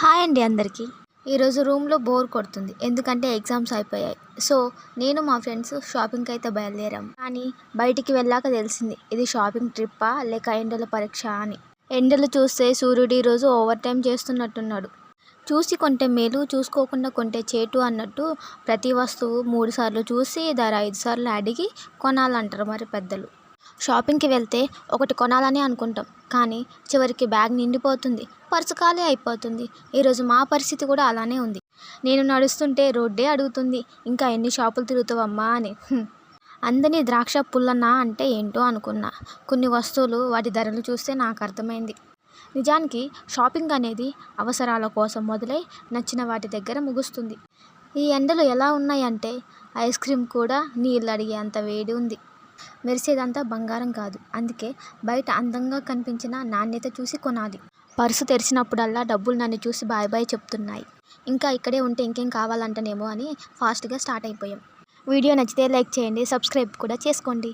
Hi అండి అందరికీ. ఈరోజు రూమ్లో బోర్ కొడుతుంది, ఎందుకంటే ఎగ్జామ్స్ అయిపోయాయి. సో నేను మా ఫ్రెండ్స్ షాపింగ్కి అయితే బయలుదేరాం. కానీ బయటికి వెళ్ళాక తెలిసింది ఇది షాపింగ్ ట్రిప్పా లేక ఎండల పరీక్ష అని. ఎండలు చూస్తే సూర్యుడు ఈరోజు ఓవర్ టైం చేస్తున్నట్టున్నాడు. చూసి కొంటే మేలు, చూసుకోకుండా కొంటే చేటు అన్నట్టు ప్రతి వస్తువు 3 సార్లు చూసి ధర 5 సార్లు అడిగి కొనాలంటారు మరి పెద్దలు. షాపింగ్కి వెళ్తే ఒకటి కొనాలని అనుకుంటాం, కానీ చివరికి బ్యాగ్ నిండిపోతుంది, పర్సు ఖాళీ అయిపోతుంది. ఈరోజు మా పరిస్థితి కూడా అలానే ఉంది. నేను నడుస్తుంటే రోడ్డే అడుగుతుంది, ఇంకా ఎన్ని షాపులు తిరుగుతావమ్మా అని. అందని ద్రాక్ష పుల్లనా అంటే ఏంటో అనుకున్నా. కొన్ని వస్తువులు వాటి ధరలు చూస్తే నాకు అర్థమైంది. నిజానికి షాపింగ్ అనేది అవసరాల కోసం మొదలై నచ్చిన వాటి దగ్గర ముగుస్తుంది. ఈ ఎండలు ఎలా ఉన్నాయంటే ఐస్ క్రీమ్ కూడా నీళ్ళు అడిగేంత వేడి ఉంది. మెరిసేదంతా బంగారం కాదు, అందుకే బయట అందంగా కనిపించిన నాణ్యత చూసి కొనాలి. పర్సు తెరిచినప్పుడల్లా డబ్బులు నన్ను చూసి బాయ్ బాయ్ చెప్తున్నాయి. ఇంకా ఇక్కడే ఉంటే ఇంకేం కావాలంటనేమో అని ఫాస్ట్గా స్టార్ట్ అయిపోయాం. వీడియో నచ్చితే లైక్ చేయండి, సబ్స్క్రైబ్ కూడా చేసుకోండి.